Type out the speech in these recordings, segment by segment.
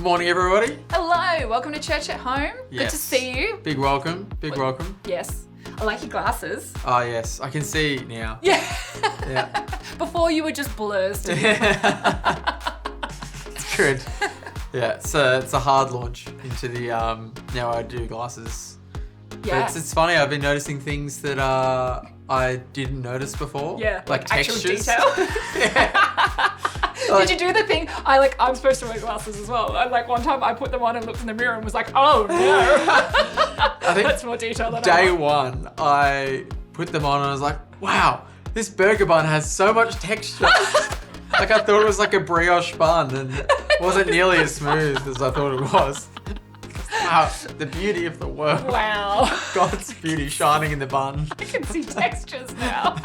morning, everybody. Hello, welcome to Church at Home. Yes. Good to see you. Big welcome. Welcome. Yes. I like your glasses. Oh, yes. I can see now. Yeah. Yeah. Before you were just blurs to me. It's good. Yeah, it's a hard launch into the now I do glasses. Yeah. But it's funny, I've been noticing things that I didn't notice before. Yeah. Like actual textures. detail. Yeah. Did you do the thing? I'm supposed to wear glasses as well. One time I put them on and looked in the mirror and was like, oh no. I think that's more detail than day I want. one, I put them on and I was like, wow, this burger bun has so much texture. I thought it was like a brioche bun and it wasn't nearly as smooth as I thought it was. Wow, the beauty of the world. Wow. God's beauty shining in the bun. I can see textures now.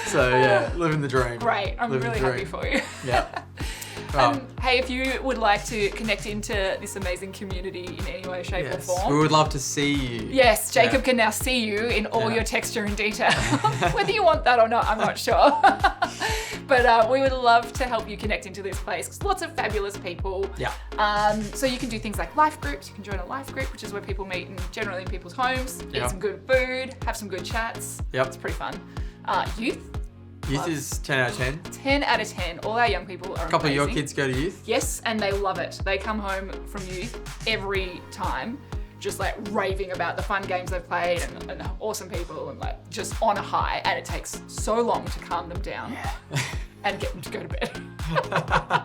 So yeah, living the dream. Great. I'm Living really the happy dream. for you. Yeah. Hey, if you would like to connect into this amazing community in any way, shape, or Yes, form. we would love to see you. Yes, Jacob Yeah. can now see you in all Yeah. your texture and detail. Whether you want that or not, I'm not sure. But we would love to help you connect into this place because lots of fabulous people. Yeah. So you can do things like life groups. You can join a life group, which is where people meet generally in people's homes, eat Yeah. some good food, have some good chats. Yep. It's pretty fun. Youth, Youth is 10 out of 10. 10 out of 10. All our young people are A couple of your amazing. kids go to youth. Yes, and they love it. They come home from youth every time, just like raving about the fun games they've played and awesome people and like just on a high. And it takes so long to calm them down and get them to go to bed.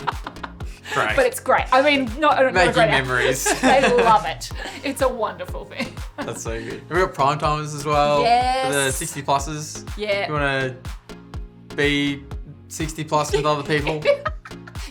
Great. But it's great. I mean, not a Making great memories. They love it. It's a wonderful thing. That's so good. And we've got prime timers as well. Yes. For the 60 pluses. Yeah. You want to be 60 plus with other people?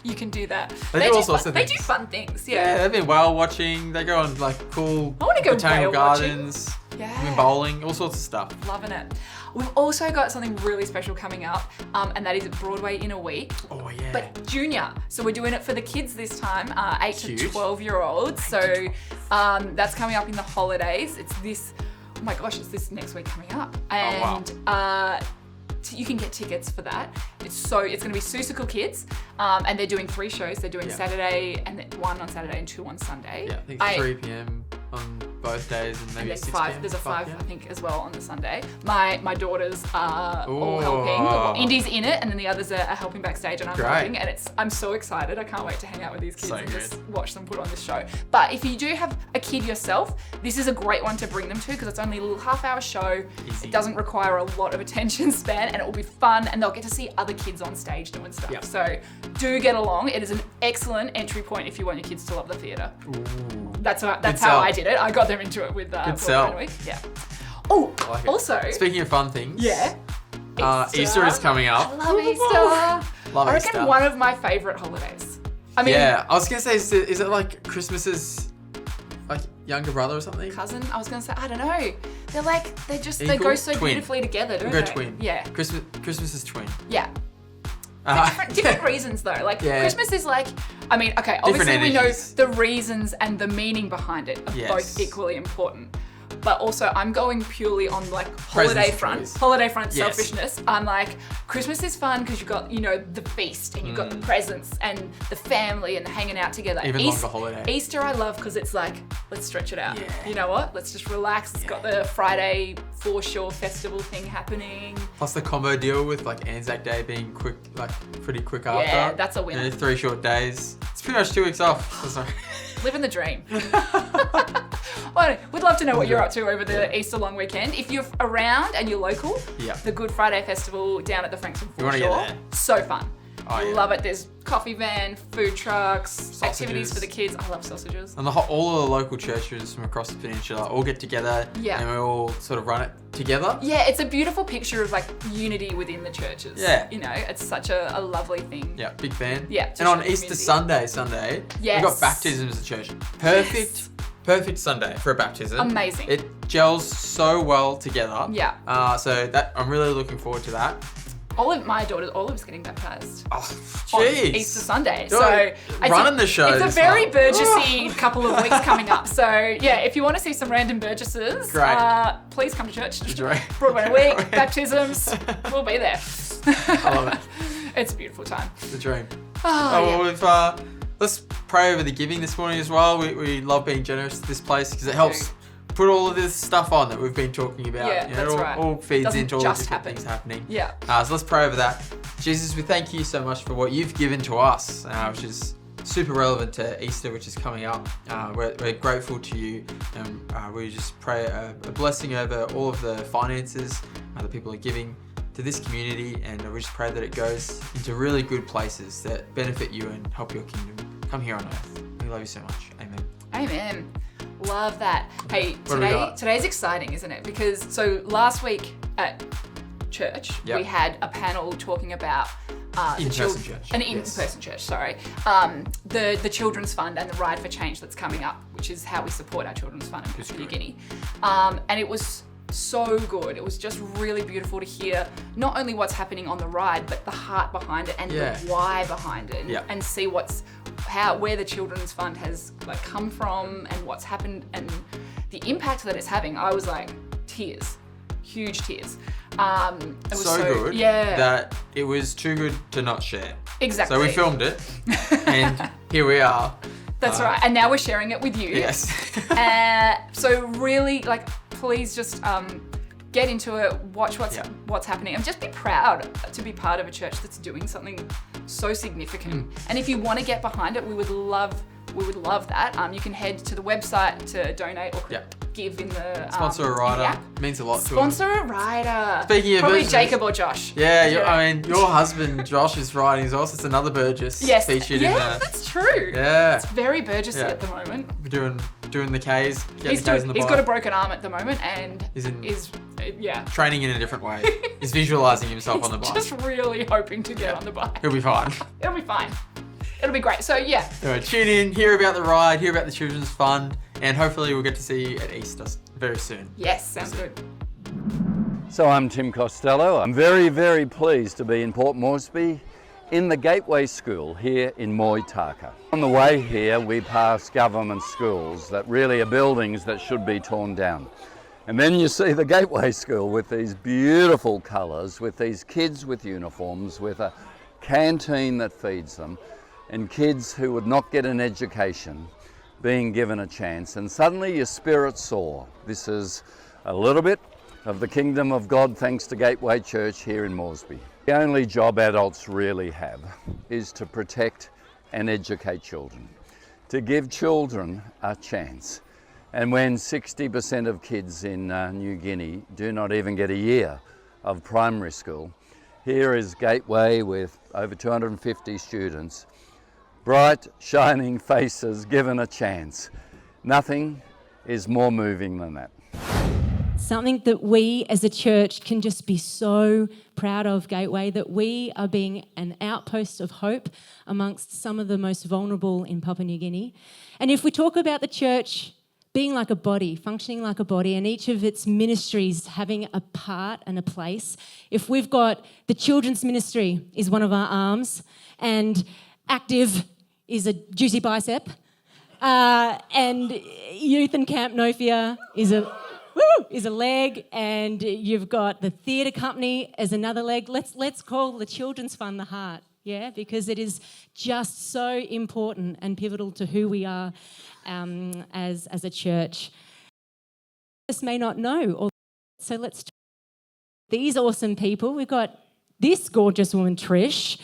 You can do that. They do all sorts of They things. do fun things. Yeah, Yeah. they've been whale watching. They go on like cool I wanna go botanical whale watching. gardens. Yeah. They've been bowling, all sorts of stuff. Loving it. We've also got something really special coming up, and that is Broadway in a Week. Oh yeah. But junior. So we're doing it for the kids this time, 8 to Cute. 12-year-olds. So that's coming up in the holidays. It's this next week coming up. And you can get tickets for that. It's going to be Seussical Kids, and they're doing 3 shows. They're doing Saturday, and then 1 on Saturday and 2 on Sunday. yeah, I think it's 3 p.m. on both days and maybe And 6 there's 5. p.m. There's a 5, p.m. I think, as well on the Sunday. My daughters are all Ooh. helping. Indy's in it, and then the others are helping backstage, and I'm Great. helping. And I'm so excited. I can't wait to hang out with these kids So and good. just watch them put on this show. But if you do have a kid yourself, this is a great one to bring them to because it's only a little half-hour show. Easy. It doesn't require a lot of attention span, and it will be fun, and they'll get to see other kids on stage doing stuff. Yep. So do get along. It is an excellent entry point if you want your kids to love the theatre. Ooh. That's how sell. I did it. I got them into it with Good Broadway sell. in a Week. Yeah. Oh, I like it. also, Speaking of fun things. yeah. Easter is coming up. I love Easter. Love I reckon Easter. one of my favourite holidays. I mean, Yeah, I was gonna say, is it like Christmas's like younger brother or something? cousin. I was gonna say, I don't know. They Equal? go so Twin. beautifully together, don't Go they? twin. Yeah. Christmas's twin. Yeah. Uh, Different reasons though. Like Yeah. Christmas is obviously we know energies. the reasons and the meaning behind it are Yes. both equally important. But also I'm going purely on like Presents and toys. holiday front Yes. selfishness. I'm like, Christmas is fun because you've got, the feast and you've got the presents and the family and the hanging out together. Even longer holiday. Easter I love because it's like, let's stretch it out. Yeah. You know what? Let's just relax. It's got the Friday foreshore festival thing happening. Plus the combo deal with like Anzac Day being quick, like pretty quick after. Yeah, that's a winner. 3 short days. It's pretty much 2 weeks off. Sorry. Living the dream. Well, we'd love to know what you're up to over the Easter long weekend. If you're around and you're local, Yeah. the Good Friday Festival down at the Frankston You wanna get Foreshore. there. So fun. Oh, yeah. Love it. There's coffee van, food trucks, activities Sausages. for the kids. I love sausages. And all of the local churches from across the peninsula all get together Yeah. and we all sort of run it together. Yeah, it's a beautiful picture of like unity within the churches. Yeah. It's such a lovely thing. Yeah, big fan. Yeah, to And on show Easter community. Sunday, Yes. we've got baptisms at church. Perfect Sunday for a baptism. Amazing. It gels so well together. Yeah. So that I'm really looking forward to that. Olive's getting baptized. Oh, On jeez. Easter Sunday. You're So running the show It's a this very month. Burgessy couple of weeks coming up. So yeah, if you want to see some random Burgesses, Great. please come to church. Right. Broadway week, baptisms, we'll be there. I love it. It's a beautiful time. The dream. Oh, yeah. Well, let's pray over the giving this morning as well. We love being generous to this place because it helps put all of this stuff on that we've been talking about. Yeah, you know, that's it all, right. all feeds Doesn't into all the just different happen. things happening. Yeah. So let's pray over that. Jesus, we thank you so much for what you've given to us, which is super relevant to Easter, which is coming up. We're grateful to you, and we just pray a blessing over all of the finances that people are giving to this community, and we just pray that it goes into really good places that benefit you and help your kingdom come here on earth. We love you so much. Amen. Amen. Love that. Hey, What do we got? today's exciting, isn't it? Because so last week at church, Yep. we had a panel talking about In-person church. An Yes. in-person church, sorry. The Children's Fund and the Ride for Change that's coming up, which is how we support our Children's Fund in Papua New Guinea. And it was so good. It was just really beautiful to hear not only what's happening on the ride, but the heart behind it and Yeah. the why behind it, Yeah. and see where the Children's Fund has come from and what's happened and the impact that it's having. I was like, tears, huge tears. It was So good yeah, that it was too good to not share. exactly. So we filmed it, and here we are. That's right, and now we're sharing it with you. Yes. So really, please just get into it, watch what's happening, and just be proud to be part of a church that's doing something so significant. And if you want to get behind it, we would love that. You can head to the website to donate or give in the Sponsor a in the rider. app. Means a lot to Sponsor a rider. Speaking of probably Burgess. Jacob or Josh. Yeah, your husband Josh is riding as well. So it's another Burgess Yes. featured Yeah, in the. that's true. Yeah, It's very Burgessy Yeah. at the moment. we're doing the K's. He's K's in the bike. got a broken arm at the moment and He's in- yeah. training in a different way. He's visualizing himself on the bike. Just really hoping to get on the bike. He'll be fine. It'll be fine. It'll be great. So yeah, Anyway, tune in, hear about the ride, hear about the Children's Fund, and hopefully we'll get to see you at Easter very soon. yes, sounds good. So I'm Tim Costello. I'm very, very pleased to be in Port Moresby in the Gateway School here in Moitaka. On the way here, we pass government schools that really are buildings that should be torn down. And then you see the Gateway School with these beautiful colours, with these kids with uniforms, with a canteen that feeds them, and kids who would not get an education being given a chance, and suddenly your spirit soar. This is a little bit of the kingdom of God thanks to Gateway Church here in Moresby. The only job adults really have is to protect and educate children, to give children a chance. And when 60% of kids in New Guinea do not even get a year of primary school, here is Gateway with over 250 students, bright, shining faces given a chance. Nothing is more moving than that. Something that we as a church can just be so proud of, Gateway, that we are being an outpost of hope amongst some of the most vulnerable in Papua New Guinea. And if we talk about the church being like a body, functioning like a body, and each of its ministries having a part and a place, if we've got the children's ministry is one of our arms, and Active is a juicy bicep, and Youth and Camp Nofia is a leg, and you've got the theatre company as another leg. Let's call the Children's Fund the heart, yeah, because it is just so important and pivotal to who we are as a church. This may not know, so let's talk. These awesome people. We've got this gorgeous woman, Trish.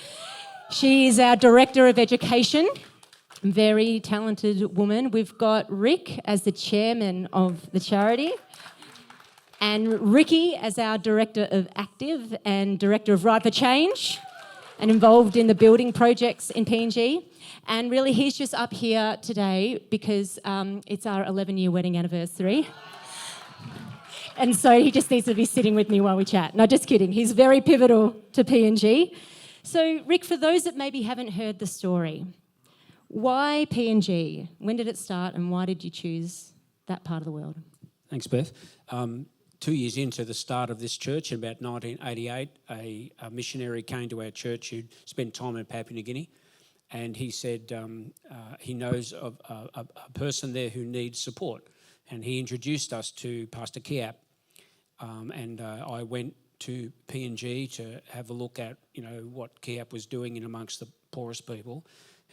She is our Director of Education. Very talented woman. We've got Rick as the chairman of the charity, and Ricky as our Director of Active and Director of Ride for Change, and involved in the building projects in PNG. And really, he's just up here today because it's our 11-year wedding anniversary. And so he just needs to be sitting with me while we chat. No, just kidding. He's very pivotal to PNG. So, Rick, for those that maybe haven't heard the story, why PNG? When did it start and why did you choose that part of the world? Thanks, Beth. 2 years into the start of this church, in about 1988, a missionary came to our church who'd spent time in Papua New Guinea, and he said he knows of a person there who needs support, and he introduced us to Pastor Kiap, and I went to PNG to have a look at what Kiap was doing in amongst the poorest people,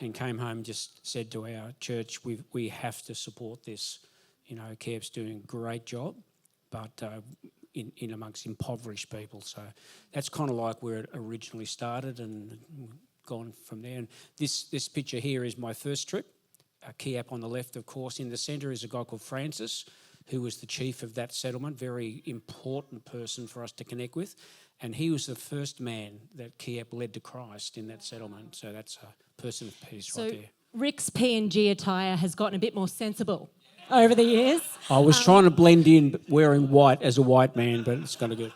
and came home, just said to our church, we have to support this. You know, CARE's doing a great job, but in amongst impoverished people. So that's kind of like where it originally started and gone from there. And this picture here is my first trip. Kiap on the left, of course. In the centre is a guy called Francis, who was the chief of that settlement, very important person for us to connect with. And he was the first man that Kiap led to Christ in that settlement. So that's a person of peace right there. Rick's P&G attire has gotten a bit more sensible over the years. I was trying to blend in wearing white as a white man, but it's kind of good.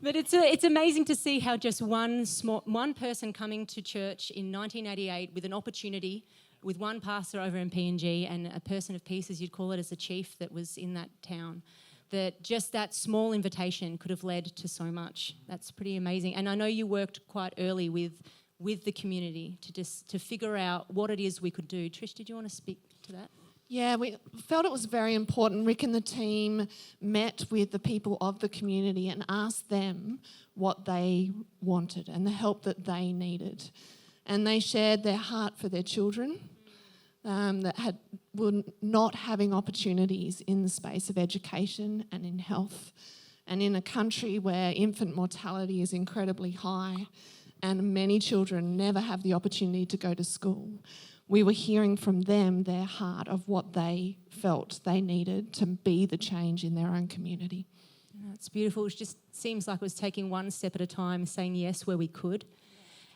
But it's amazing to see how just one person coming to church in 1988 with an opportunity, with one pastor over in PNG and a person of peace, as you'd call it, as a chief that was in that town, that just that small invitation could have led to so much. That's pretty amazing. And I know you worked quite early with the community to figure out what it is we could do. Trish, did you want to speak to that? Yeah, we felt it was very important. Rick and the team met with the people of the community and asked them what they wanted and the help that they needed. And they shared their heart for their children that were not having opportunities in the space of education and in health. And in a country where infant mortality is incredibly high and many children never have the opportunity to go to school, we were hearing from them their heart of what they felt they needed to be the change in their own community. It's beautiful. It just seems like it was taking one step at a time, saying yes where we could.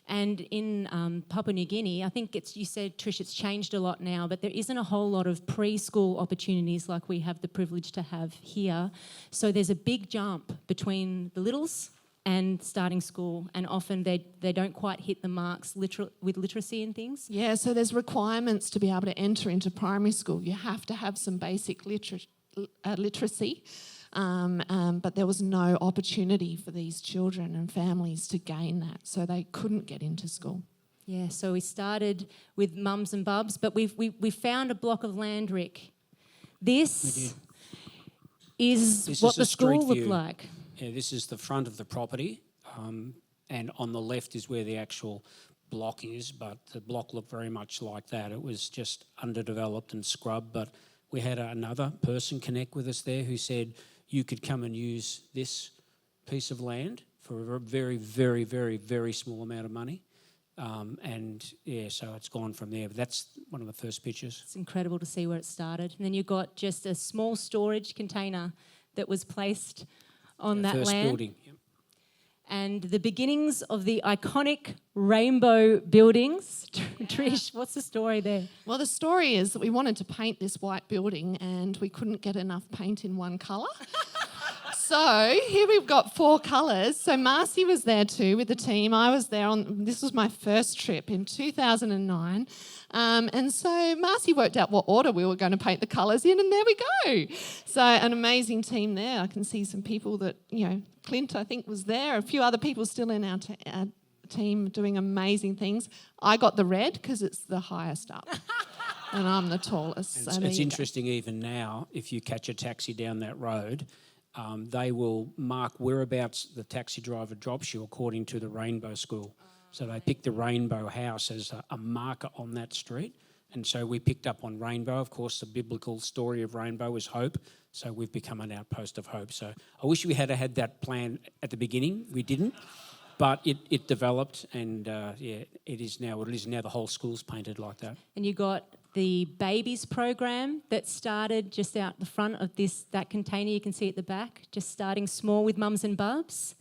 And in Papua New Guinea, I think you said, Trish, it's changed a lot now, but there isn't a whole lot of preschool opportunities like we have the privilege to have here. So there's a big jump between the littles and starting school, and often they don't quite hit the marks with literacy and things. Yeah, so there's requirements to be able to enter into primary school. You have to have some basic literacy, but there was no opportunity for these children and families to gain that, so they couldn't get into school. Yeah, so we started with mums and bubs, but we found a block of land, Rick. This is what the school looked like. Yeah, this is the front of the property, and on the left is where the actual block is, but the block looked very much like that. It was just underdeveloped and scrubbed, but we had another person connect with us there who said you could come and use this piece of land for a very, very, very, very small amount of money. So it's gone from there. But that's one of the first pictures. It's incredible to see where it started. And then you've got just a small storage container that was placed on that first land. Building. Yep. And the beginnings of the iconic rainbow buildings. Trish, what's the story there? Well, the story is that we wanted to paint this white building and we couldn't get enough paint in one colour. So here we've got 4 colours. So Marcy was there too with the team. I was there this was my first trip in 2009. And so Marcy worked out what order we were going to paint the colours in, and there we go. So an amazing team there. I can see some people that, Clint, I think, was there. A few other people still in our team doing amazing things. I got the red because it's the highest up. And I'm the tallest. And it's interesting even now, if you catch a taxi down that road, they will mark whereabouts the taxi driver drops you according to the Rainbow School. So they picked the Rainbow House as a marker on that street. And so we picked up on Rainbow. Of course, the biblical story of Rainbow is hope. So we've become an outpost of hope. So I wish we had had that plan at the beginning. We didn't. But it developed, and it is now what it is now. The whole school's painted like that. And you got the babies program that started just out the front of that container you can see at the back, just starting small with mums and bubs.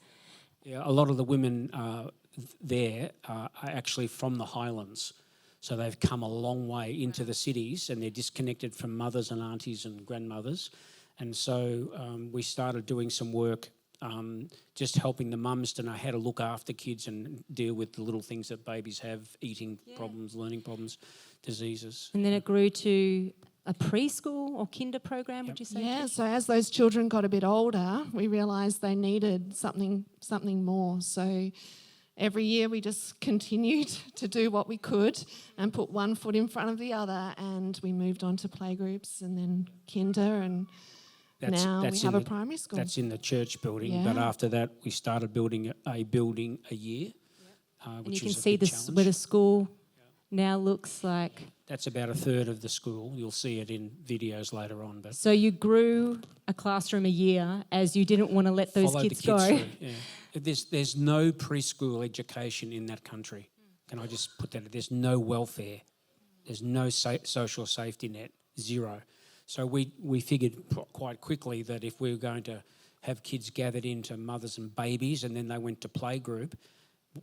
Yeah, a lot of the women there are actually from the Highlands. So they've come a long way into the cities and they're disconnected from mothers and aunties and grandmothers. And so we started doing some work just helping the mums to know how to look after kids and deal with the little things that babies have, eating problems, learning problems, diseases. And then it grew to a preschool or kinder program, would you say? Yeah, so as those children got a bit older, we realised they needed something more. So every year we just continued to do what we could and put one foot in front of the other, and we moved on to playgroups and then kinder, and now we have a primary school. That's in the church building, Yeah. but after that we started building a year. And which you can was a see big this challenge. where the school now looks like. That's about a third of the school. You'll see it in videos later on. But So you grew a classroom a year as you didn't want to let those followed kids the kids go. through. Yeah. There's no preschool education in that country. Can I just put that? There's no welfare. There's no social safety net. Zero. So we figured quite quickly that if we were going to have kids gathered into mothers and babies and then they went to playgroup,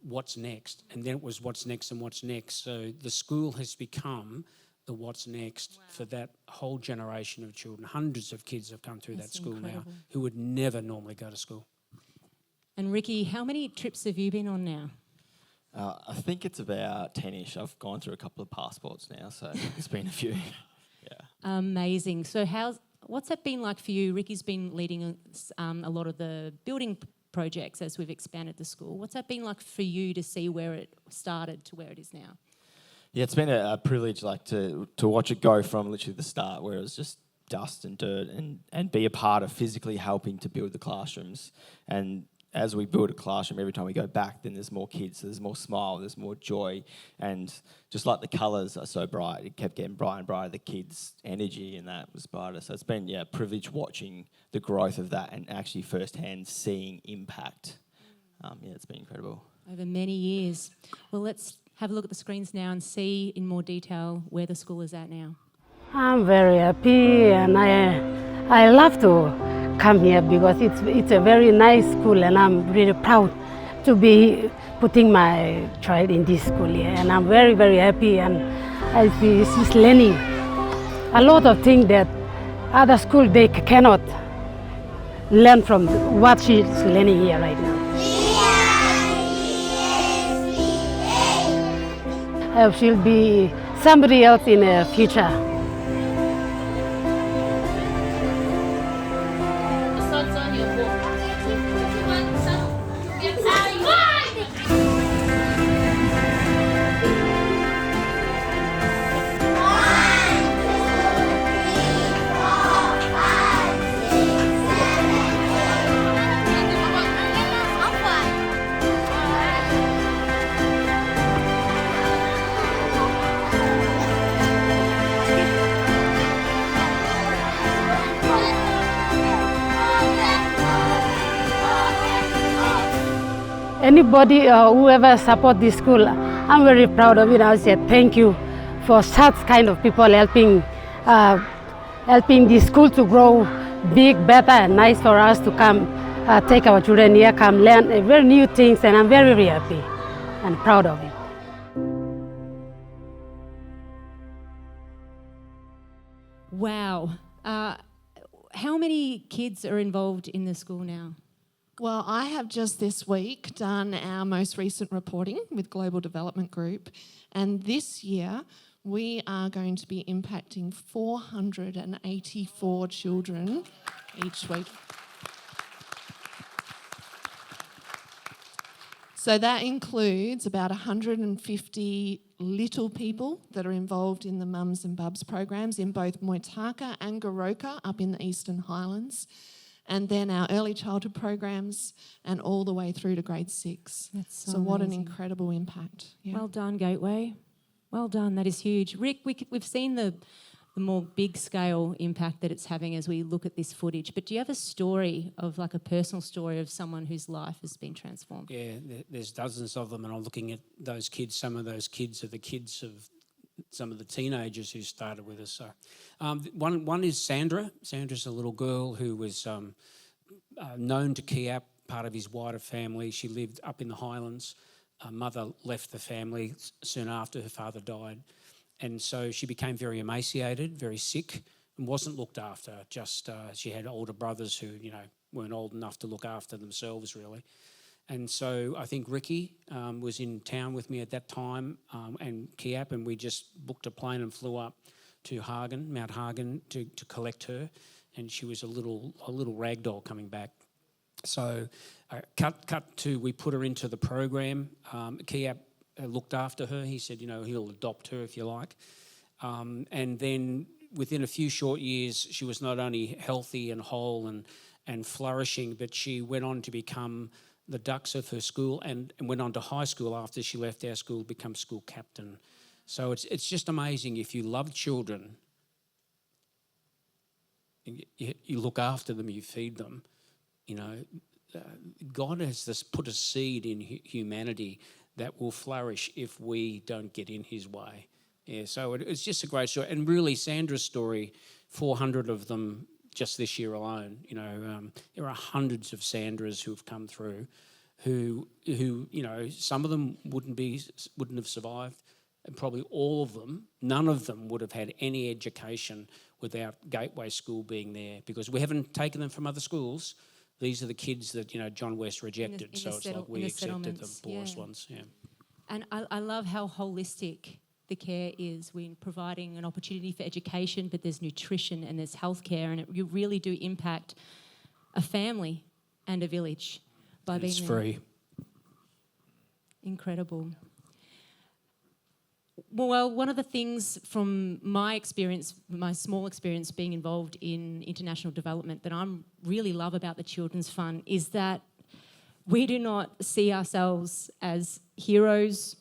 what's next? And then it was what's next and what's next. So the school has become the what's next for that whole generation of children. Hundreds of kids have come through That's that school incredible. now who would never normally go to school. And Ricky, how many trips have you been on now? I think it's about 10-ish. I've gone through a couple of passports now, so it's been a few. Yeah. Amazing. So what's that been like for you? Ricky's been leading a lot of the building projects as we've expanded the school. What's that been like for you to see where it started to where it is now? Yeah, it's been a privilege to watch it go from literally the start where it was just dust and dirt and be a part of physically helping to build the classrooms. And as we build a classroom, every time we go back, then there's more kids, so there's more smile, there's more joy. And just like the colours are so bright, it kept getting brighter and brighter, the kids' energy and that was brighter. So it's been, a privilege watching the growth of that and actually firsthand seeing impact. It's been incredible. Over many years. Well, let's have a look at the screens now and see in more detail where the school is at now. I'm very happy and I love to come here because it's a very nice school and I'm really proud to be putting my child in this school here, and I'm very, very happy, and she's learning a lot of things that other schools they cannot learn from what she's learning here right now. I hope she'll be somebody else in the future. Anybody whoever support this school, I'm very proud of it. I said thank you for such kind of people helping this school to grow big, better, and nice for us to come take our children here, come learn very new things, and I'm very, very happy and proud of it. Wow. How many kids are involved in the school now? Well, I have just this week done our most recent reporting with Global Development Group, and this year we are going to be impacting 484 children each week. So that includes about 150 little people that are involved in the Mums and Bubs programs in both Moitaka and Goroka up in the Eastern Highlands, and then our early childhood programs and all the way through to grade 6. That's so what an amazing. incredible impact. Yeah. Well done, Gateway. Well done. That is huge. Rick, we've seen the more big scale impact that it's having as we look at this footage. But do you have a story of like a personal story of someone whose life has been transformed? Yeah, there's dozens of them, and I'm looking at those kids. Some of those kids are the kids of some of the teenagers who started with us. So, one is Sandra. Sandra's a little girl who was known to Kiap, part of his wider family. She lived up in the Highlands. Her mother left the family soon after her father died. And so she became very emaciated, very sick, and wasn't looked after. Just she had older brothers who, weren't old enough to look after themselves, really. And so I think Ricky was in town with me at that time, and Kiap, and we just booked a plane and flew up to Hagen, Mount Hagen, to collect her. And she was a little ragdoll coming back. So cut to, we put her into the program. Kiap looked after her. He said, he'll adopt her if you like. And then within a few short years, she was not only healthy and whole and flourishing, but she went on to become the Ducks of her school and went on to high school after she left our school, become school captain. So it's just amazing. If you love children, you look after them, you feed them, God has put a seed in humanity that will flourish if we don't get in his way. Yeah, so it's just a great story. And really, Sandra's story, 400 of them just this year alone. There are hundreds of Sandras who have come through who some of them wouldn't have survived. And probably all of them, none of them would have had any education without Gateway School being there, because we haven't taken them from other schools. These are the kids that John West rejected, so it's like we accepted the poorest ones. Yeah. And I love how holistic the care is. We're providing an opportunity for education, but there's nutrition and there's healthcare, and you really do impact a family and a village by being there. It's free. Incredible. Well, one of the things from my experience, my small experience being involved in international development, that I really love about the Children's Fund is that we do not see ourselves as heroes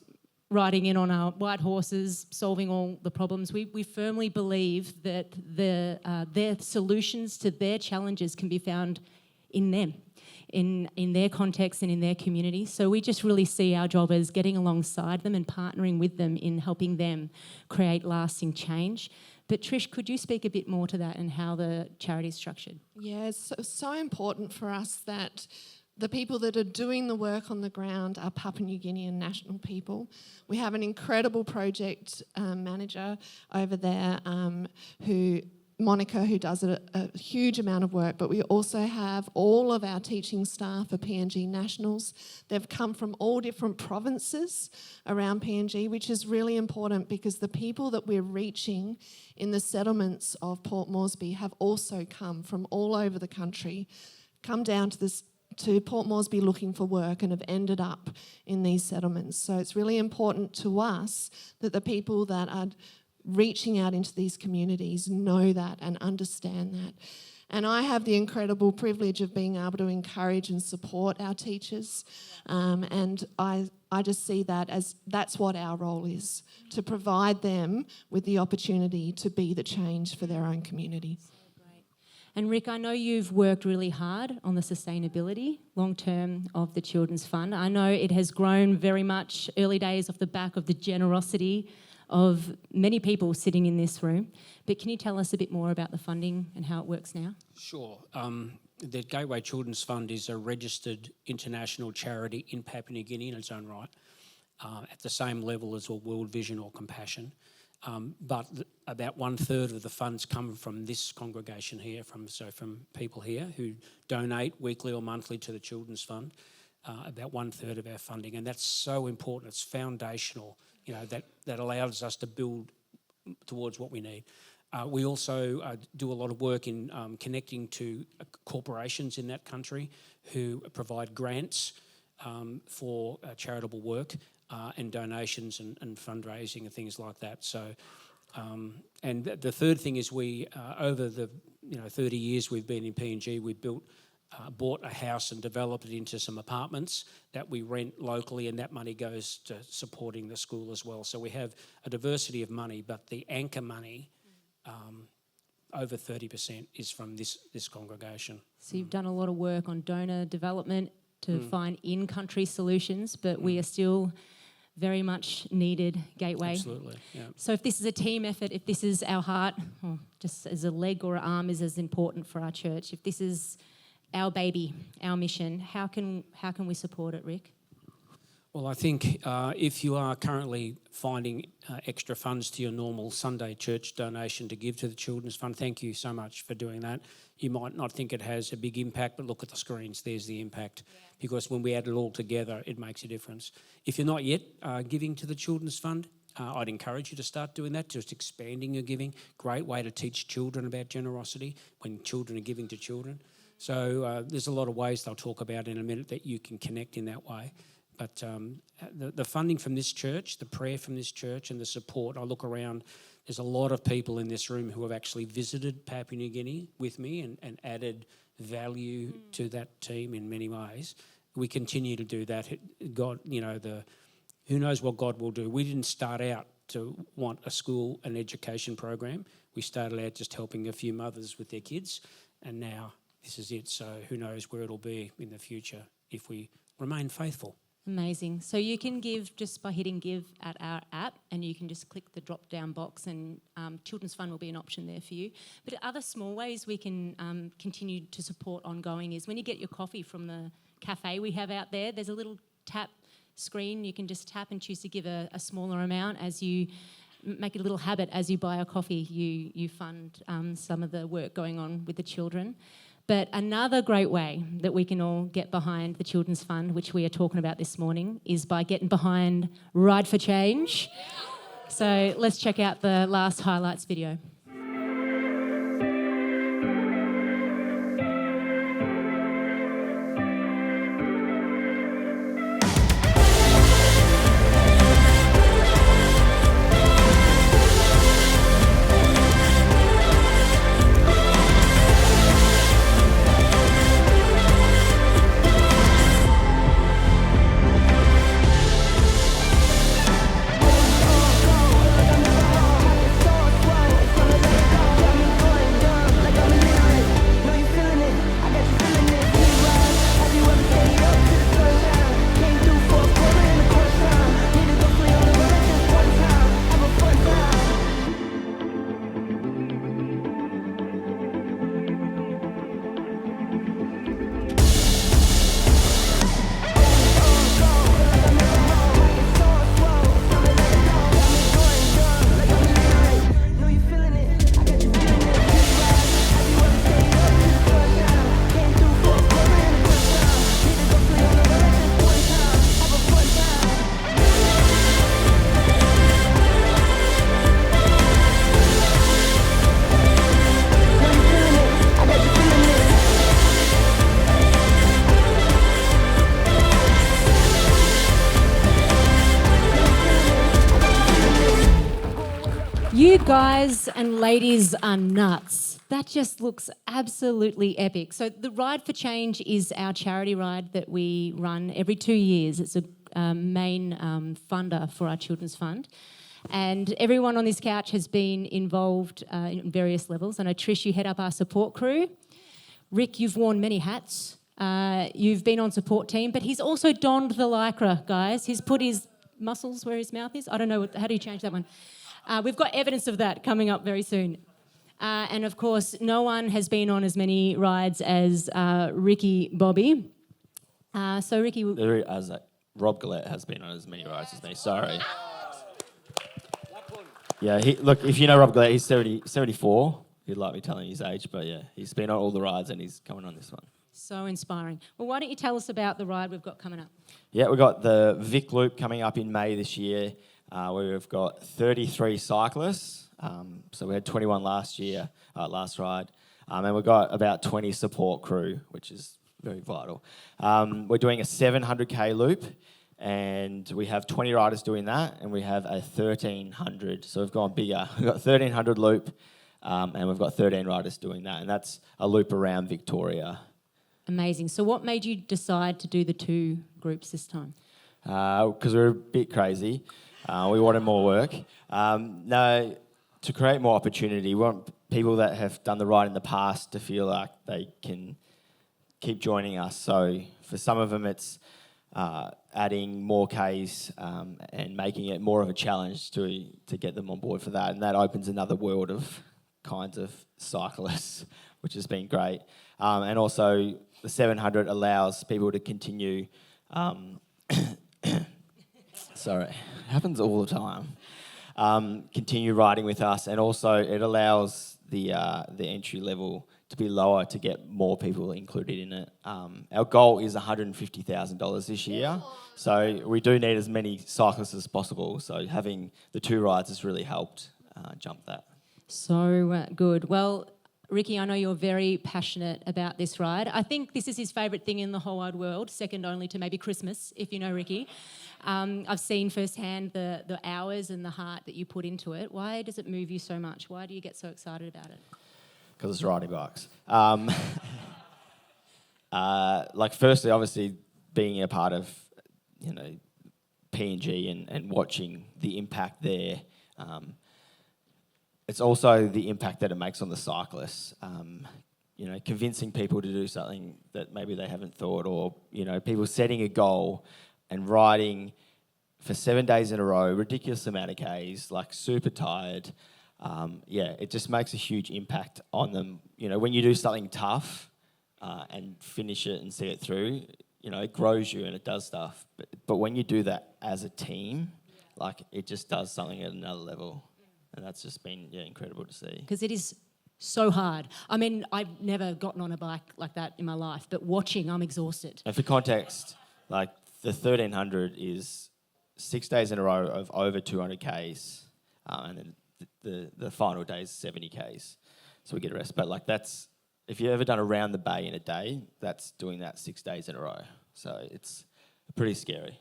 riding in on our white horses, solving all the problems. We firmly believe that their solutions to their challenges can be found in them, in their context and in their community. So we just really see our job as getting alongside them and partnering with them in helping them create lasting change. But Trish, could you speak a bit more to that and how the charity is structured? Yeah, it's so important for us that the people that are doing the work on the ground are Papua New Guinean national people. We have an incredible project manager over there Monica, who does a huge amount of work, but we also have all of our teaching staff are PNG nationals. They've come from all different provinces around PNG, which is really important because the people that we're reaching in the settlements of Port Moresby have also come from all over the country, come down to Port Moresby looking for work and have ended up in these settlements. So it's really important to us that the people that are reaching out into these communities know that and understand that. And I have the incredible privilege of being able to encourage and support our teachers. And I just see that as that's what our role is, to provide them with the opportunity to be the change for their own community. And Rick, I know you've worked really hard on the sustainability long-term of the Children's Fund. I know it has grown very much early days off the back of the generosity of many people sitting in this room. But can you tell us a bit more about the funding and how it works now? Sure. The Gateway Children's Fund is a registered international charity in Papua New Guinea in its own right, at the same level as World Vision or Compassion. But about 1/3 of the funds come from this congregation here, from people here who donate weekly or monthly to the Children's Fund. About 1/3 of our funding, and that's so important. It's foundational. That allows us to build towards what we need. We also do a lot of work in connecting to corporations in that country who provide grants for charitable work and donations and fundraising and things like that. So, and the third thing is we over the 30 years we've been in PNG, we've bought a house and developed it into some apartments that we rent locally, and that money goes to supporting the school as well. So we have a diversity of money, but the anchor money, over 30%, is from this congregation. So you've done a lot of work on donor development to find in-country solutions, but we are still very much needed Gateway. Absolutely, yeah. So if this is a team effort, if this is our heart, or just as a leg or an arm is as important for our church, if this is our baby, our mission, how can we support it, Rick? Well, I think if you are currently finding extra funds to your normal Sunday church donation to give to the Children's Fund, thank you so much for doing that. You might not think it has a big impact, but look at the screens, there's the impact. Yeah. Because when we add it all together, it makes a difference. If you're not yet giving to the Children's Fund, I'd encourage you to start doing that, just expanding your giving. Great way to teach children about generosity when children are giving to children. So there's a lot of ways they'll talk about in a minute that you can connect in that way. But the funding from this church, the prayer from this church and the support, I look around, there's a lot of people in this room who have actually visited Papua New Guinea with me and added value to that team in many ways. we continue to do that. God, who knows what God will do. We didn't start out to want a school and education program. We started out just helping a few mothers with their kids, and now this is it. So who knows where it'll be in the future if we remain faithful. Amazing. So you can give just by hitting give at our app, and you can just click the drop down box, and Children's Fund will be an option there for you. But other small ways we can continue to support ongoing is when you get your coffee from the cafe we have out there, there's a little tap screen. You can just tap and choose to give a smaller amount. As you make it a little habit, as you buy a coffee, you fund some of the work going on with the children. But another great way that we can all get behind the Children's Fund, which we are talking about this morning, is by getting behind Ride for Change. So let's check out the last highlights video. You guys and ladies are nuts. That just looks absolutely epic. So the Ride for Change is our charity ride that we run every 2 years. It's a main funder for our Children's Fund. And everyone on this couch has been involved in various levels. I know, Trish, you head up our support crew. Rick, you've worn many hats. You've been on support team, but he's also donned the lycra, guys. He's put his muscles where his mouth is. I don't know, how do you change that one? We've got evidence of that coming up very soon. And of course, no one has been on as many rides as Ricky Bobby. So Ricky... Rob Gillette has been on as many rides as me, sorry. Yeah, look, if you know Rob Gillette, he's 74. He'd like me telling his age, but yeah, he's been on all the rides and he's coming on this one. So inspiring. Well, why don't you tell us about the ride we've got coming up? Yeah, we've got the Vic Loop coming up in May this year. Where we've got 33 cyclists. So we had 21 last year, last ride. And we've got about 20 support crew, which is very vital. We're doing a 700k loop, and we have 20 riders doing that, and we have a 1,300. So we've gone bigger. We've got 1,300 loop, and we've got 13 riders doing that, and that's a loop around Victoria. Amazing. So what made you decide to do the two groups this time? Because we're a bit crazy. We wanted more work. No, to create more opportunity, we want people that have done the ride in the past to feel like they can keep joining us. So for some of them, it's adding more Ks and making it more of a challenge to get them on board for that. And that opens another world of kinds of cyclists, which has been great. And also the 700 allows people to continue... Sorry, it happens all the time. Continue riding with us, and also it allows the entry level to be lower to get more people included in it. Our goal is $150,000 this year, so we do need as many cyclists as possible. So having the two rides has really helped jump that. So good. Well, Ricky, I know you're very passionate about this ride. I think this is his favourite thing in the whole wide world, second only to maybe Christmas, if you know Ricky. I've seen firsthand the hours and the heart that you put into it. Why does it move you so much? Why do you get so excited about it? Because it's riding bikes. Firstly, obviously, being a part of, PNG and watching the impact there. It's also the impact that it makes on the cyclists. Convincing people to do something that maybe they haven't thought, or, people setting a goal and riding for 7 days in a row, ridiculous amount of Ks, like super tired. It just makes a huge impact on them. When you do something tough and finish it and see it through, it grows you and it does stuff. But when you do that as a team, like, it just does something at another level. And that's just been, incredible to see. Because it is so hard. I mean, I've never gotten on a bike like that in my life, but watching, I'm exhausted. And for context, like, the 1300 is 6 days in a row of over 200 Ks, and then the final day is 70 Ks. So we get a rest. But, like, that's, if you've ever done around the bay in a day, that's doing that 6 days in a row. So it's pretty scary.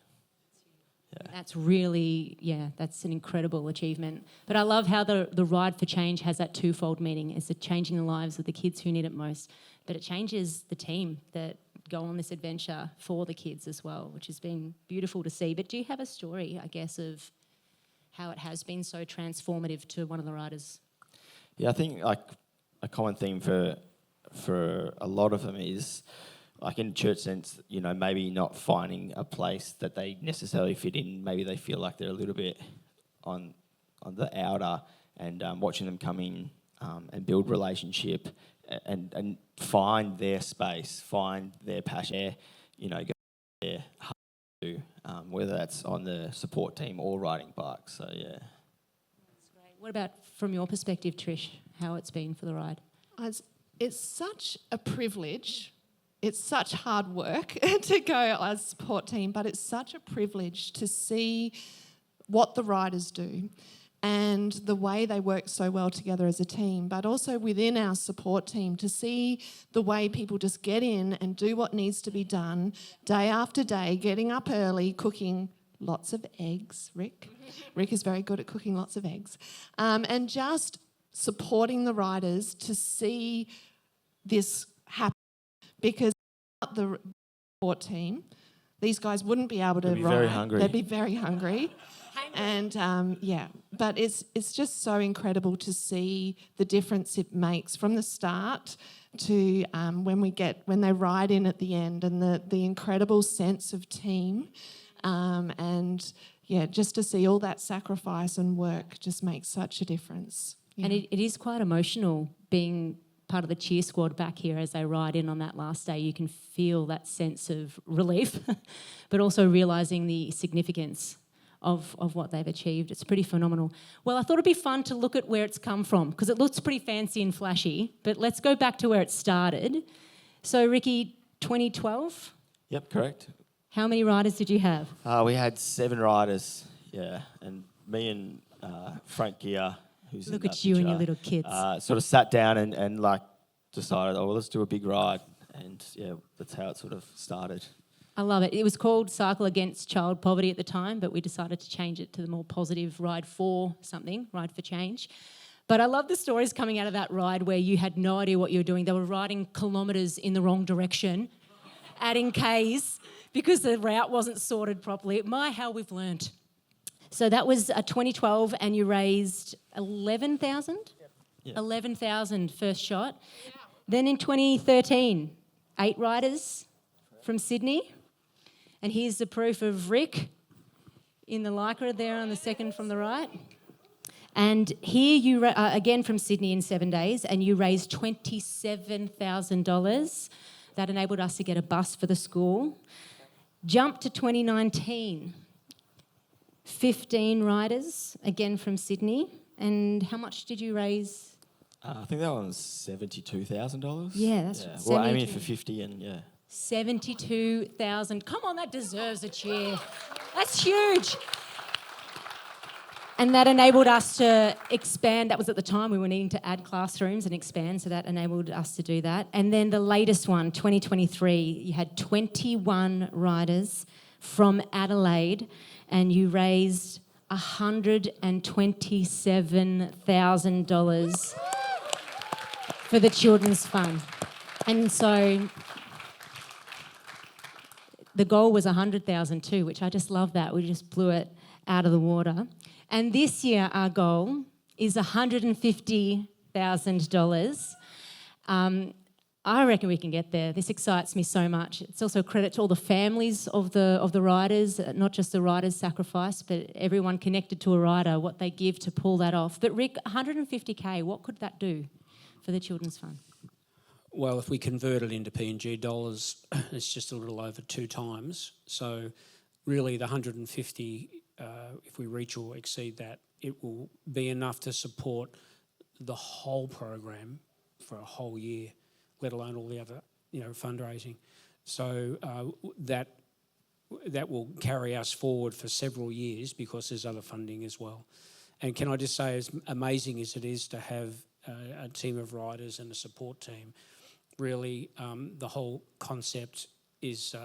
Yeah. That's really, that's an incredible achievement. But I love how the Ride for Change has that twofold meaning. It's changing the lives of the kids who need it most, but it changes the team that go on this adventure for the kids as well, which has been beautiful to see. But do you have a story, I guess, of how it has been so transformative to one of the riders? Yeah, I think, like, a common theme for a lot of them is, like, in a church sense, maybe not finding a place that they necessarily fit in. Maybe they feel like they're a little bit on the outer, and watching them come in and build relationship and find their space, find their passion, go there, whether that's on the support team or riding bikes. So, yeah. That's great. What about from your perspective, Trish, how it's been for the ride? It's such a privilege. It's such hard work to go as a support team, but it's such a privilege to see what the riders do and the way they work so well together as a team, but also within our support team to see the way people just get in and do what needs to be done day after day, getting up early, cooking lots of eggs, Rick. Rick is very good at cooking lots of eggs. And just supporting the riders to see this happen. Because without the support team, these guys wouldn't be able to ride. They'd be very hungry. They'd be very hungry. And but it's just so incredible to see the difference it makes from the start to when they ride in at the end, and the incredible sense of team, just to see all that sacrifice and work just makes such a difference. Yeah. And it is quite emotional being part of the cheer squad back here as they ride in on that last day. You can feel that sense of relief, but also realising the significance of what they've achieved. It's pretty phenomenal. Well, I thought it'd be fun to look at where it's come from, because it looks pretty fancy and flashy, but let's go back to where it started. So, Ricky, 2012? Yep, correct. How many riders did you have? We had 7 riders, and me and Frank Gear, who's Look in at that you and picture, your little kids. sort of sat down and decided, let's do a big ride. And, that's how it sort of started. I love it. It was called Cycle Against Child Poverty at the time, but we decided to change it to the more positive Ride for something, Ride for Change. But I love the stories coming out of that ride where you had no idea what you were doing. They were riding kilometres in the wrong direction, adding Ks because the route wasn't sorted properly. How we've learnt. So that was 2012, and you raised 11,000? Yep. 11,000 first shot. Yeah. Then in 2013, 8 riders from Sydney. And here's the proof of Rick in the Lycra there on the second from the right. And here you, again from Sydney in 7 days, and you raised $27,000. That enabled us to get a bus for the school. Jump to 2019. 15 riders, again from Sydney. And how much did you raise? I think that one was $72,000. Yeah, that's Well, 72. aiming for 50 and 72,000. Come on, that deserves a cheer. That's huge. And that enabled us to expand. That was at the time we were needing to add classrooms and expand, so that enabled us to do that. And then the latest one, 2023, you had 21 riders from Adelaide, and you raised $127,000 for the Children's Fund. And so The goal was 100,000 too, which I just love that. We just blew it out of the water. And this year our goal is $150,000. I reckon we can get there. This excites me so much. It's also a credit to all the families of the riders, not just the riders' sacrifice, but everyone connected to a rider, what they give to pull that off. But Rick, 150K, what could that do for the Children's Fund? Well, if we convert it into PNG dollars, it's just a little over 2 times. So really the 150, if we reach or exceed that, it will be enough to support the whole program for a whole year, let alone all the other, fundraising. So that will carry us forward for several years because there's other funding as well. And can I just say, as amazing as it is to have a team of riders and a support team, really the whole concept is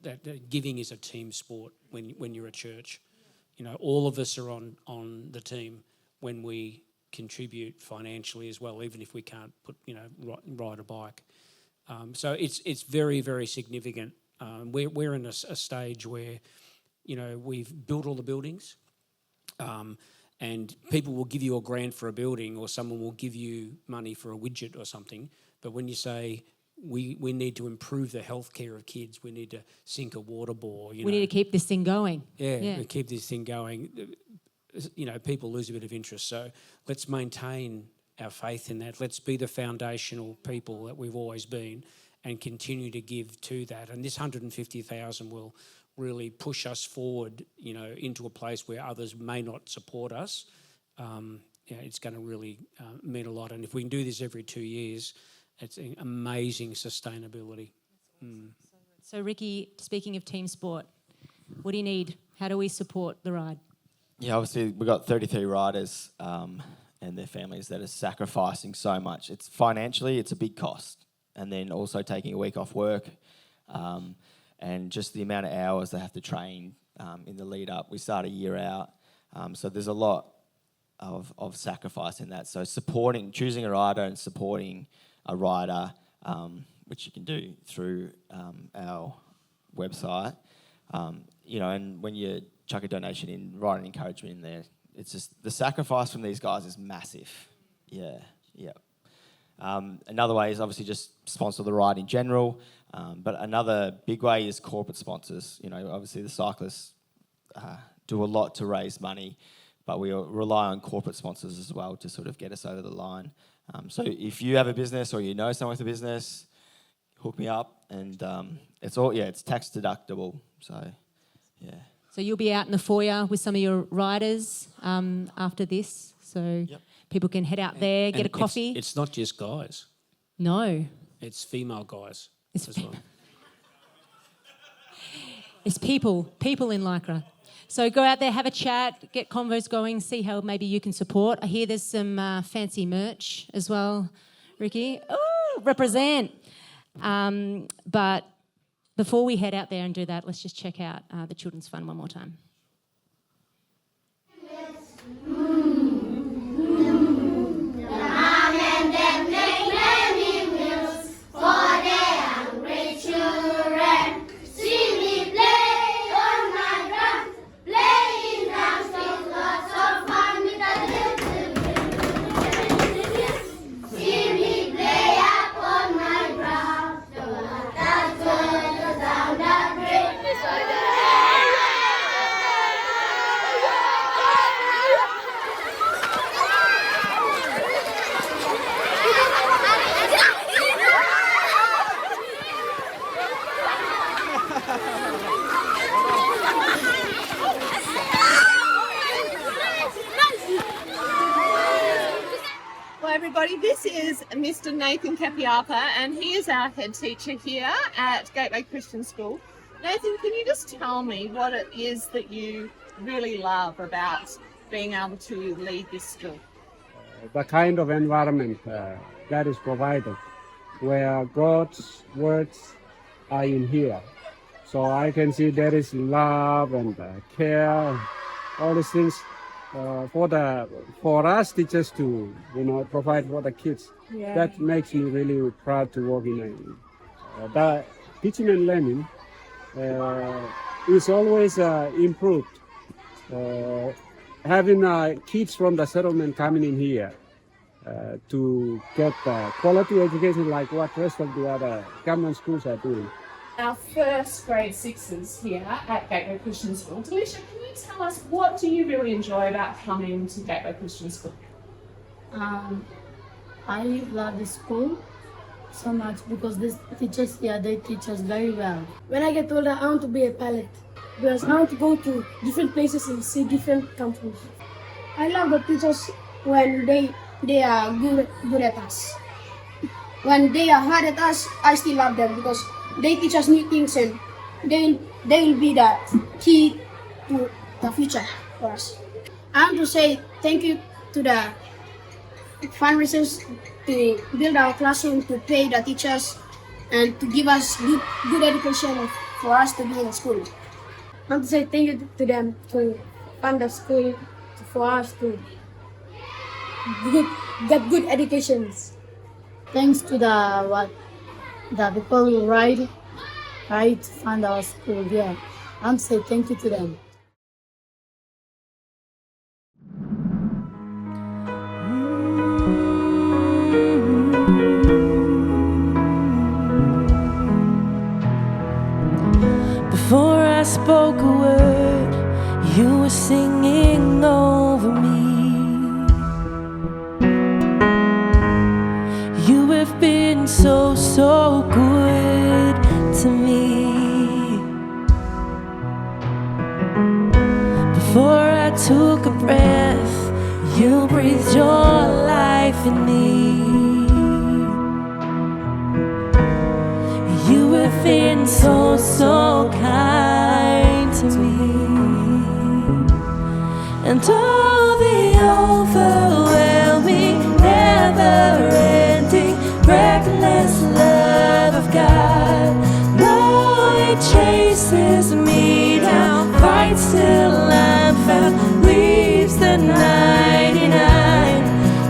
that giving is a team sport when you're a church. All of us are on the team when we contribute financially as well, even if we can't ride a bike. So it's very, very significant. We're in a stage where, we've built all the buildings, and people will give you a grant for a building, or someone will give you money for a widget or something. But when you say we need to improve the healthcare of kids, we need to sink a water bore. We need to keep this thing going. Yeah, we keep this thing going. People lose a bit of interest. So let's maintain our faith in that. Let's be the foundational people that we've always been and continue to give to that. And this 150,000 will really push us forward, into a place where others may not support us. It's going to really mean a lot. And if we can do this every 2 years, it's an amazing sustainability. So Ricky, speaking of team sport, what do you need? How do we support the ride? Yeah, obviously we've got 33 riders and their families that are sacrificing so much. It's financially, it's a big cost. And then also taking a week off work and just the amount of hours they have to train in the lead up. We start a year out. So there's a lot of sacrifice in that. So choosing a rider and supporting a rider, which you can do through our website, and when you chuck a donation in, write an encouragement in there, it's just the sacrifice from these guys is massive. Yeah. Another way is obviously just sponsor the ride in general, but another big way is corporate sponsors. Obviously the cyclists do a lot to raise money, but we rely on corporate sponsors as well to sort of get us over the line. So if you have a business or someone with a business, hook me up, and it's tax deductible. So, yeah. So you'll be out in the foyer with some of your riders after this, so people can head out there, get a coffee. It's not just guys. No. It's female guys as well. It's people in Lycra. So go out there, have a chat, get convos going, see how maybe you can support. I hear there's some fancy merch as well, Ricky. Oh, represent. But before we head out there and do that, let's just check out the Children's Fund one more time. Everybody, this is Mr. Nathan Capiapa, and he is our head teacher here at Gateway Christian School. Nathan, can you just tell me what it is that you really love about being able to lead this school? The kind of environment that is provided, where God's words are in here. So I can see there is love and care, all these things. For us teachers to provide for the kids, that makes me really proud to work in the teaching and learning is always improved. Having kids from the settlement coming in here to get quality education like what rest of the other government schools are doing. Our first grade sixes here at Gateway Christian School. Delisha, can you tell us what do you really enjoy about coming to Gateway Christian School? I love the school so much because these teachers here, they teach us very well. When I get older, I want to be a pilot because I want to go to different places and see different countries. I love the teachers when they are good at us. When they are hard at us, I still love them because they teach us new things and they will be the key to the future for us. I want to say thank you to the fundraisers to build our classroom, to pay the teachers, and to give us good education for us to be in school. I want to say thank you to them to fund the school for us to get good educations. Thanks to the people who ride to fund our school here. I want to say thank you to them. Before I spoke a word, you were singing over me. You have been so good to me. Before I took a breath, you breathed your life in me. You have been so kind to me. And all the overwhelming, never-ending, reckless love of God, no, it chases me down, fights till I'm found, leaves the 99.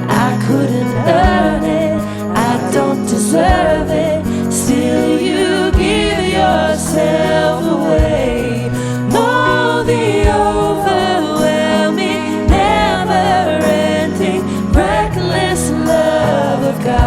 I couldn't earn it, I don't deserve it, still you give yourself away. No, the overwhelming, never-ending, reckless love of God.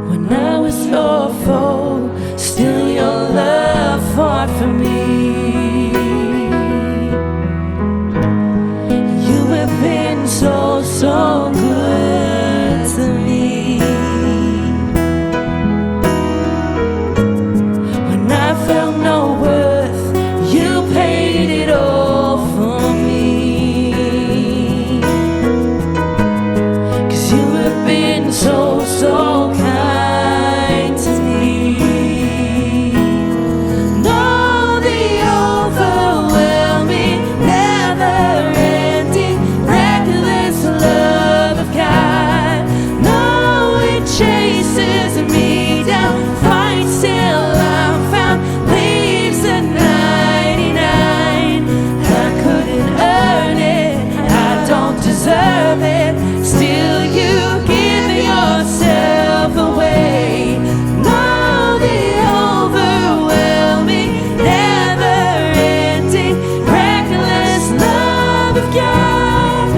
When I was your foe, still your love fought for me. You have been so good to me. When I felt no worth, you paid it all for me. 'Cause you have been so kind to me. No, the overwhelming, never-ending, reckless love of God. No, it chases me down, fights till I'm found, leaves the 99. I couldn't earn it, I don't deserve it, still you give yourself away. No, the overwhelming, never-ending, reckless love of God.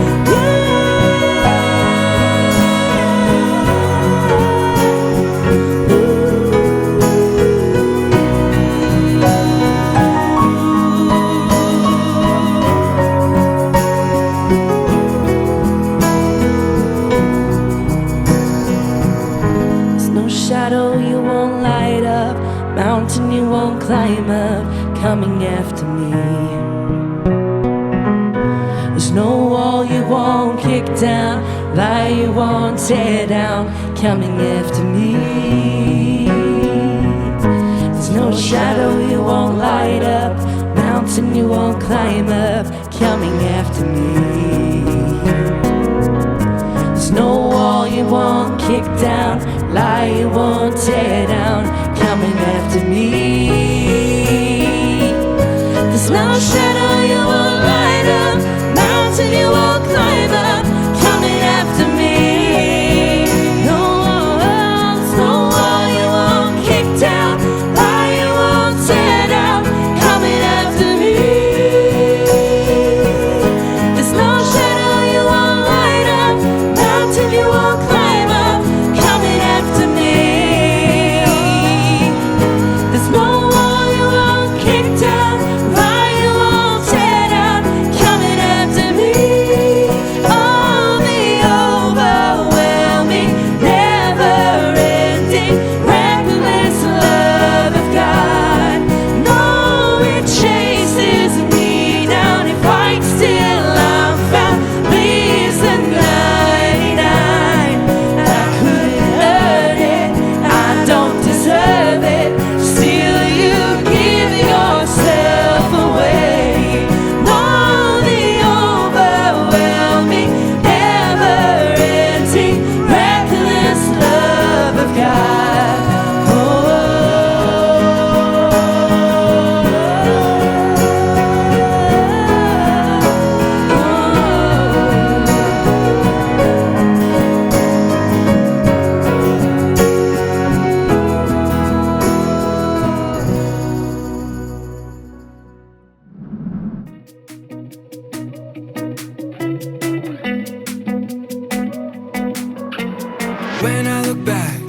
There's no shadow you won't light up, mountain you won't climb up, coming after me. There's no wall you won't kick down, lie you won't tear down, coming after me. There's no shadow you won't light up, mountain you won't climb up, coming after me. There's no wall you won't kick down, lie you won't tear down, coming after me. There's no shadow you won't light up, mountain you won't climb up, coming after me. No walls, no wall you won't kick down, lie you won't tear down, coming after me. There's no shadow you won't light up, mountain you won't climb up, coming after me. There's no wall you won't kick down, lie you won't tear down, coming after me. Oh, the overwhelming, never-ending, reckless love of God. No, it chases me down, it fights till I'm found, leaves the 99. I couldn't earn it, I don't deserve it, still you give yourself away. No, the overwhelming, never-ending, reckless love of God. When I look back,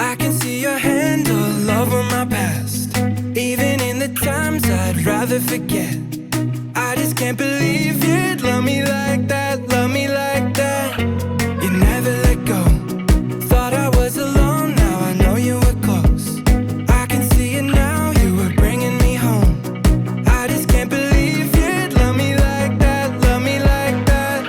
I can see your hand all over my past. Even in the times I'd rather forget, I just can't believe you'd love me like that, love me like that. You never let go. Thought I was alone, now I know you were close. I can see it now, you were bringing me home. I just can't believe you'd love me like that, love me like that.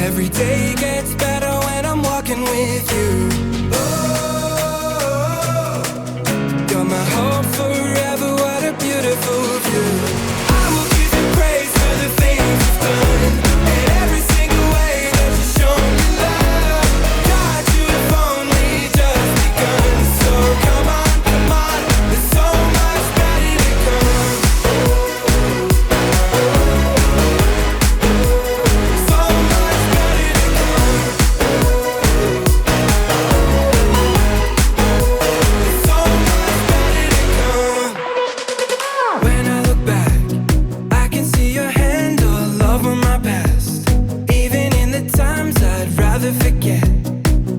Every day gets better when I'm walking with you. Oh, you're my hope forever, what a beautiful view. I will give you praise for the things you've done, and every single way that you've shown me love. God, you have only just begun, so come on, come on, there's so much better to come. So much better to come. So much better to come. When I look back, I can see your hand all over my past. Even in the times I'd rather forget,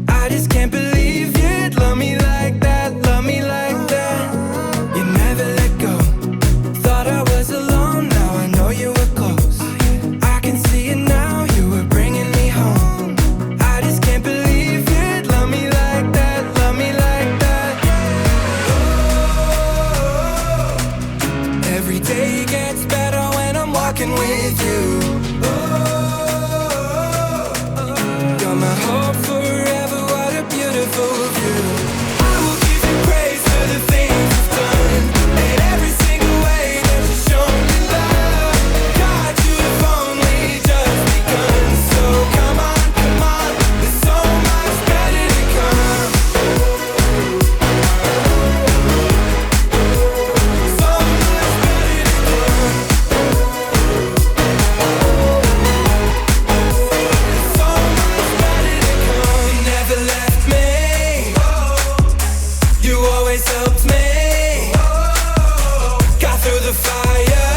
I just can't believe you'd love me like that, love me like that. You never let go. Thought I was alone, now I know you were close. I can see it now, you were bringing me home. I just can't believe you'd love me like that, love me like that. Every day gets better when I'm walking with you. You're my hope forever, what a beautiful view. I will give you praise for the things you've done, and every single way that you've shown me love. God, you have only just begun, so come on, come on, there's so much better to come. So much better to come. So much better to come. You never left me, you always helped me. Got through the fire,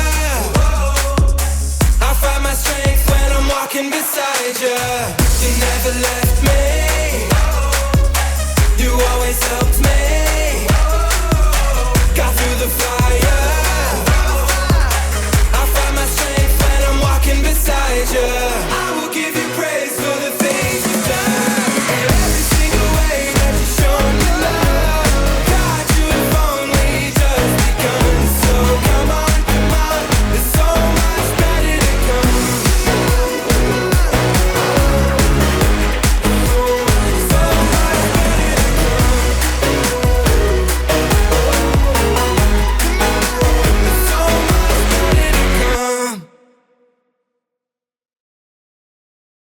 I find my strength when I'm walking beside you. You never left me, you always helped me.